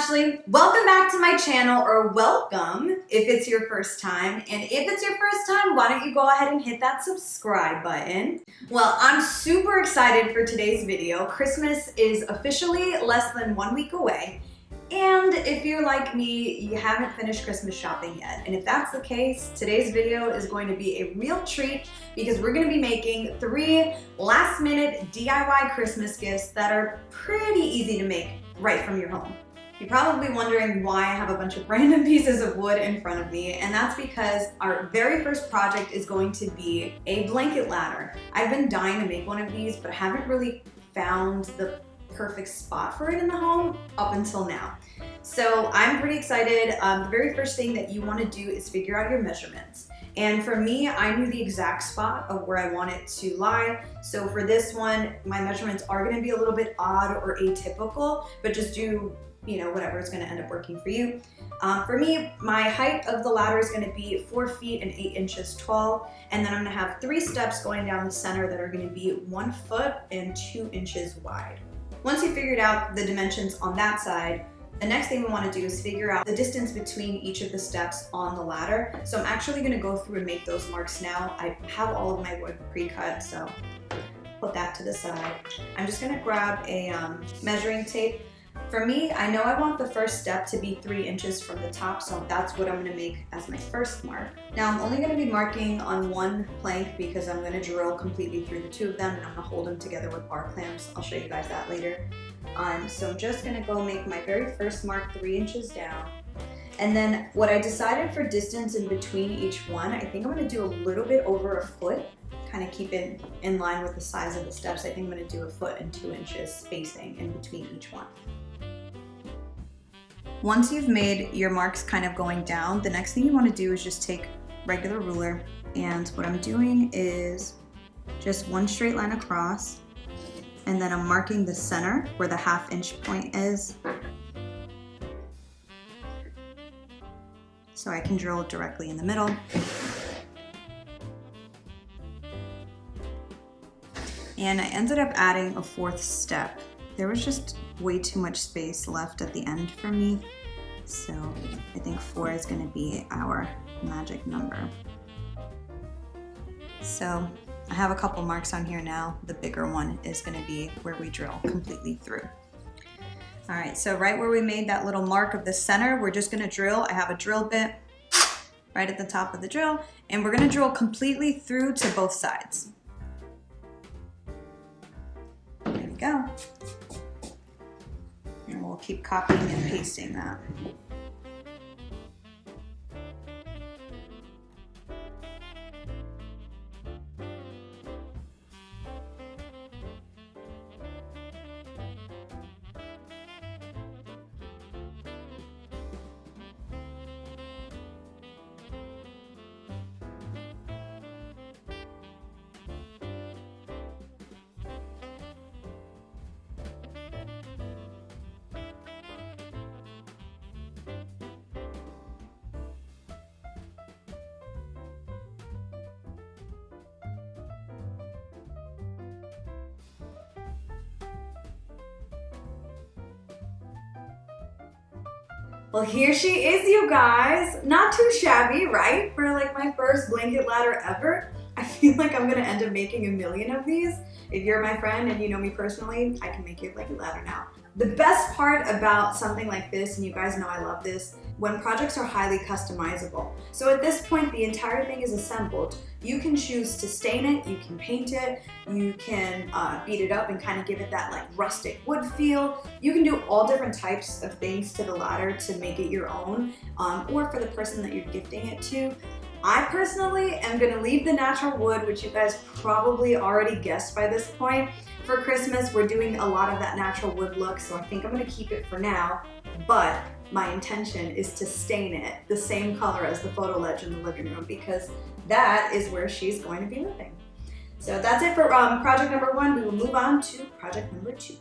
Smashley. Welcome back to my channel, or welcome if it's your first time. And if it's your first time, why don't you go ahead and hit that subscribe button. Well, I'm super excited for today's video. Christmas is officially less than 1 week away. And if you're like me, you haven't finished Christmas shopping yet. And if that's the case, today's video is going to be a real treat because we're going to be making 3 last-minute DIY Christmas gifts that are pretty easy to make right from your home. You're probably wondering why I have a bunch of random pieces of wood in front of me, and that's because our very first project is going to be a blanket ladder. I've been dying to make one of these, but I haven't really found the perfect spot for it in the home up until now. So I'm pretty excited. The very first thing that you want to do is figure out your measurements. And for me, I knew the exact spot of where I want it to lie. So for this one, my measurements are going to be a little bit odd or atypical, but just do, whatever is going to end up working for you. For me, my height of the ladder is going to be 4 feet and 8 inches tall. And then I'm going to have 3 steps going down the center that are going to be 1 foot and 2 inches wide. Once you've figured out the dimensions on that side, the next thing we want to do is figure out the distance between each of the steps on the ladder. So I'm actually going to go through and make those marks now. I have all of my wood pre-cut, so put that to the side. I'm just going to grab a measuring tape. For me, I know I want the first step to be 3 inches from the top, so that's what I'm going to make as my first mark. Now I'm only going to be marking on 1 plank because I'm going to drill completely through the 2 of them, and I'm going to hold them together with bar clamps. I'll show you guys that later. So I'm just going to go make my very first mark 3 inches down. And then what I decided for distance in between each one, I think I'm going to do a little bit over 1 foot, kind of keep it in line with the size of the steps. I think I'm going to do 1 foot and 2 inches spacing in between each one. Once you've made your marks kind of going down, the next thing you want to do is just take regular ruler, and what I'm doing is just 1 straight line across, and then I'm marking the center where the 1/2 inch point is, so I can drill directly in the middle. And I ended up adding a 4th step. There was just way too much space left at the end for me, so I think 4 is going to be our magic number. So I have a couple marks on here now. The bigger one is going to be where we drill completely through. All right, so right where we made that little mark of the center, we're just going to drill. I have a drill bit right at the top of the drill, and we're going to drill completely through to both sides. There we go. And we'll keep copying and pasting that. Well, here she is, you guys. Not too shabby, right? For like my first blanket ladder ever. I feel like I'm gonna end up making a million of these. If you're my friend and you know me personally, I can make you a blanket ladder now. The best part about something like this, and you guys know I love this, when projects are highly customizable. So at this point, the entire thing is assembled. You can choose to stain it, you can paint it, you can beat it up and kind of give it that like rustic wood feel. You can do all different types of things to the ladder to make it your own, or for the person that you're gifting it to. I personally am gonna leave the natural wood, which you guys probably already guessed by this point. For Christmas, we're doing a lot of that natural wood look, so I think I'm gonna keep it for now, but my intention is to stain it the same color as the photo ledge in the living room because that is where she's going to be living. So that's it for project number 1. We will move on to project number 2.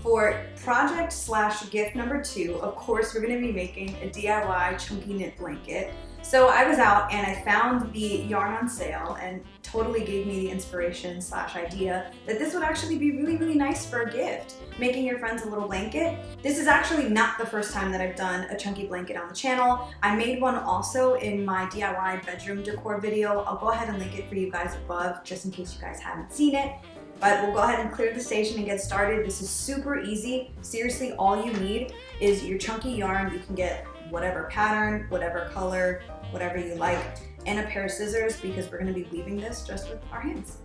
For project/gift number 2, of course, we're going to be making a DIY chunky knit blanket. So I was out and I found the yarn on sale and totally gave me the inspiration / idea that this would actually be really, really nice for a gift, making your friends a little blanket. This is actually not the first time that I've done a chunky blanket on the channel. I made one also in my DIY bedroom decor video. I'll go ahead and link it for you guys above just in case you guys haven't seen it. But we'll go ahead and clear the station and get started. This is super easy. Seriously, all you need is your chunky yarn. You can get whatever pattern, whatever color, whatever you like, and a pair of scissors because we're gonna be weaving this just with our hands.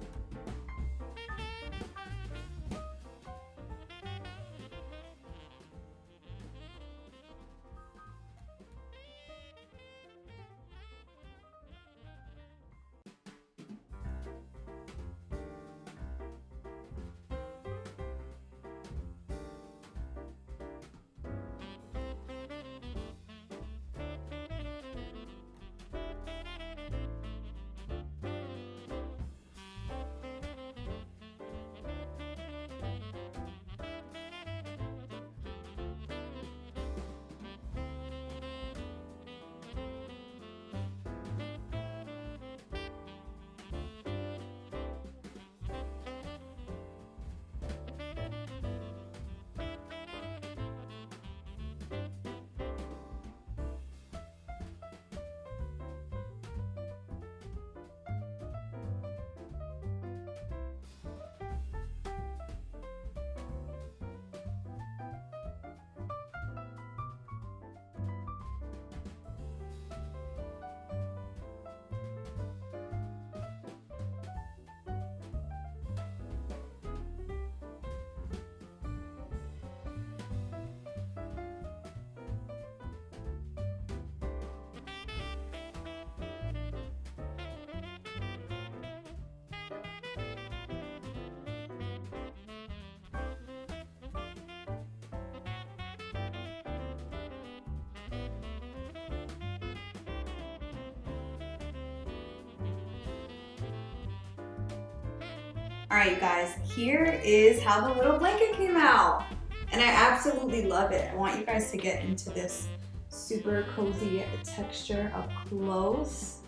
All right, you guys, here is how the little blanket came out. And I absolutely love it. I want you guys to get into this super cozy texture of clothes.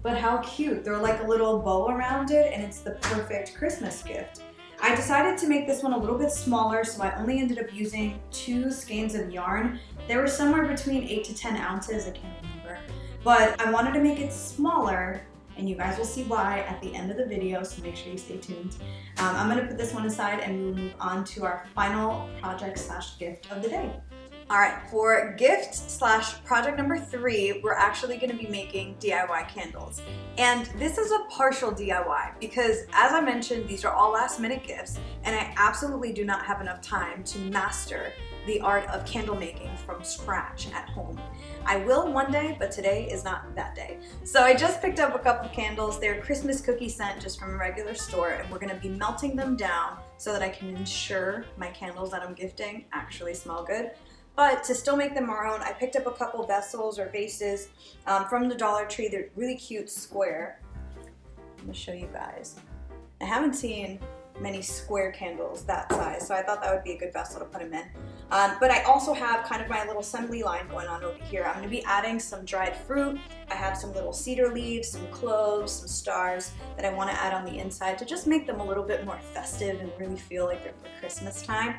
But how cute. They're like a little bow around it and it's the perfect Christmas gift. I decided to make this one a little bit smaller, so I only ended up using 2 skeins of yarn. They were somewhere between 8 to 10 ounces, I can't remember. But I wanted to make it smaller, and you guys will see why at the end of the video, so make sure you stay tuned. I'm gonna put this one aside and we'll move on to our final project / gift of the day. All right, for gift / project number 3, we're actually gonna be making DIY candles. And this is a partial DIY because, as I mentioned, these are all last minute gifts and I absolutely do not have enough time to master the art of candle making from scratch at home. I will one day, but today is not that day. So I just picked up a couple candles. They're Christmas cookie scent just from a regular store, and we're gonna be melting them down so that I can ensure my candles that I'm gifting actually smell good. But to still make them our own, I picked up a couple vessels or vases from the Dollar Tree. They're really cute square. I'm gonna show you guys. I haven't seen many square candles that size, so I thought that would be a good vessel to put them in. But I also have kind of my little assembly line going on over here. I'm gonna be adding some dried fruit. I have some little cedar leaves, some cloves, some stars that I wanna add on the inside to just make them a little bit more festive and really feel like they're for Christmas time.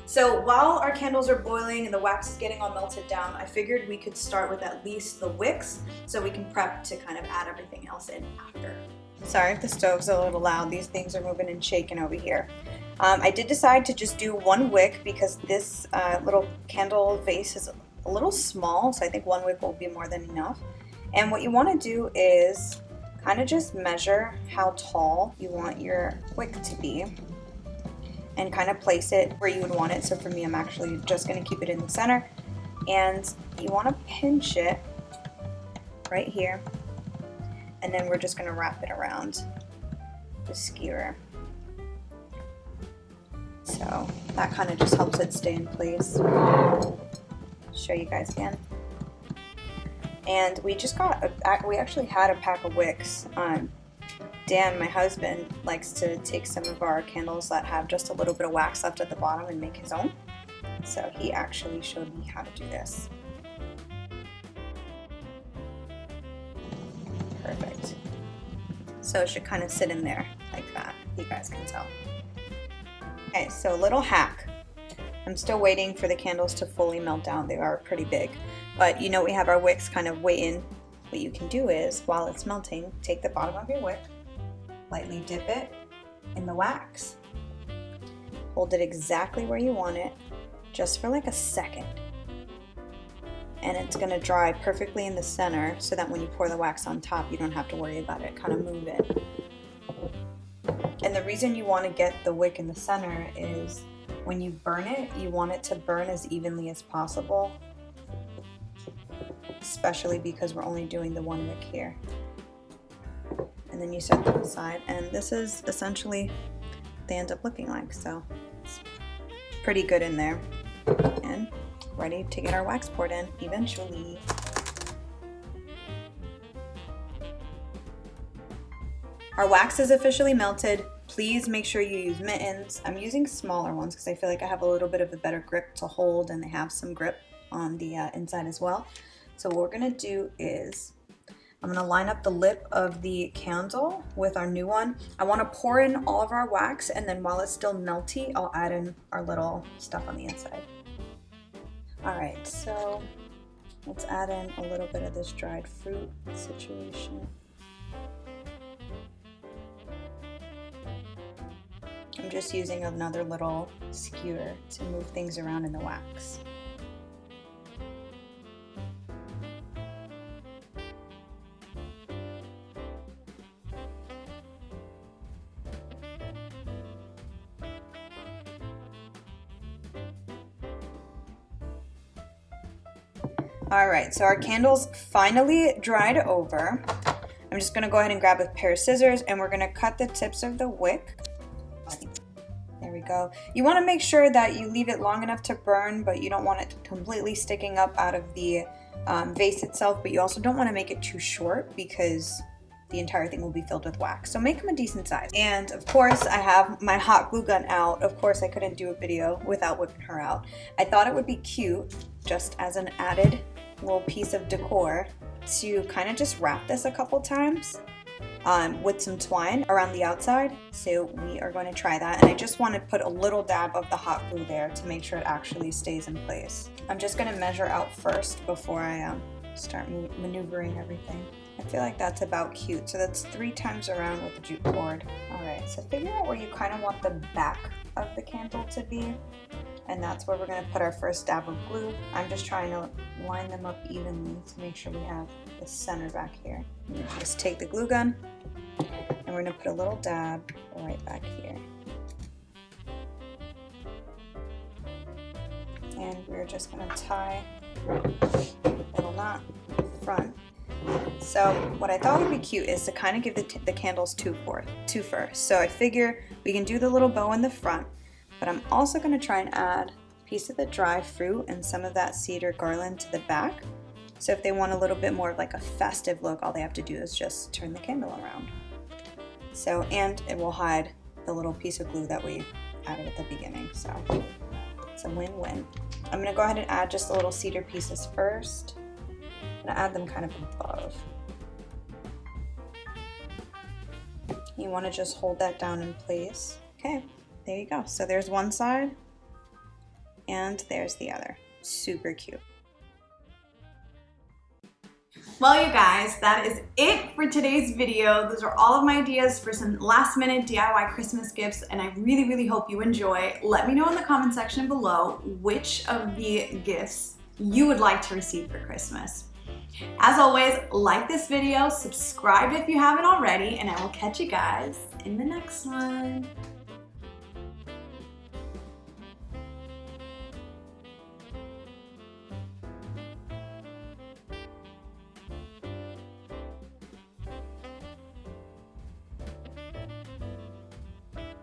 So while our candles are boiling and the wax is getting all melted down, I figured we could start with at least the wicks so we can prep to kind of add everything else in after. Sorry if the stove's a little loud, these things are moving and shaking over here. I did decide to just do 1 wick because this little candle vase is a little small, so I think 1 wick will be more than enough. And what you want to do is kind of just measure how tall you want your wick to be and kind of place it where you would want it. So for me, I'm actually just going to keep it in the center, and you want to pinch it right here, and then we're just going to wrap it around the skewer. So that kind of just helps it stay in place. Show you guys again. And we just got, we actually had a pack of wicks. Dan, my husband, likes to take some of our candles that have just a little bit of wax left at the bottom and make his own. So he actually showed me how to do this. So it should kind of sit in there like that, you guys can tell. Okay, so a little hack. I'm still waiting for the candles to fully melt down. They are pretty big, but you know we have our wicks kind of waiting. What you can do is, while it's melting, take the bottom of your wick, lightly dip it in the wax. Hold it exactly where you want it, just for like a second. And it's gonna dry perfectly in the center so that when you pour the wax on top, you don't have to worry about it kind of moving. And the reason you want to get the wick in the center is when you burn it, you want it to burn as evenly as possible, especially because we're only doing the one wick here. And then you set them aside, and this is essentially what they end up looking like. So it's pretty good in there and ready to get our wax poured in eventually. Our wax is officially melted. Please make sure you use mittens. I'm using smaller ones because I feel like I have a little bit of a better grip to hold, and they have some grip on the inside as well. So what we're gonna do is I'm gonna line up the lip of the candle with our new one. I wanna pour in all of our wax, and then while it's still melty, I'll add in our little stuff on the inside. All right, so let's add in a little bit of this dried fruit situation. I'm just using another little skewer to move things around in the wax. All right, so our candles finally dried over. I'm just gonna go ahead and grab a pair of scissors, and we're gonna cut the tips of the wick. There we go. You wanna make sure that you leave it long enough to burn, but you don't want it completely sticking up out of the vase itself, but you also don't wanna make it too short because the entire thing will be filled with wax. So make them a decent size. And of course, I have my hot glue gun out. Of course, I couldn't do a video without whipping her out. I thought it would be cute, just as an added little piece of decor, to kind of just wrap this a couple times with some twine around the outside. So we are going to try that, and I just want to put a little dab of the hot glue there to make sure it actually stays in place. I'm just going to measure out first before I start maneuvering everything. I feel like that's about cute. So that's 3 times around with the jute cord. All right, so figure out where you kind of want the back of the candle to be, and that's where we're going to put our first dab of glue. I'm just trying to line them up evenly to make sure we have the center back here. Just take the glue gun, and we're going to put a little dab right back here. And we're just going to tie a little knot in front. So what I thought would be cute is to kind of give the candles two first. So I figure we can do the little bow in the front, but I'm also going to try and add a piece of the dry fruit and some of that cedar garland to the back. So if they want a little bit more of like a festive look, all they have to do is just turn the candle around. So, and it will hide the little piece of glue that we added at the beginning. So it's a win-win. I'm going to go ahead and add just the little cedar pieces first. I'm going to add them kind of above. You want to just hold that down in place. Okay, there you go. So there's one side, and there's the other. Super cute. Well, you guys, that is it for today's video. Those are all of my ideas for some last minute DIY Christmas gifts, and I really, really hope you enjoy. Let me know in the comment section below which of the gifts you would like to receive for Christmas. As always, like this video, subscribe if you haven't already, and I will catch you guys in the next one.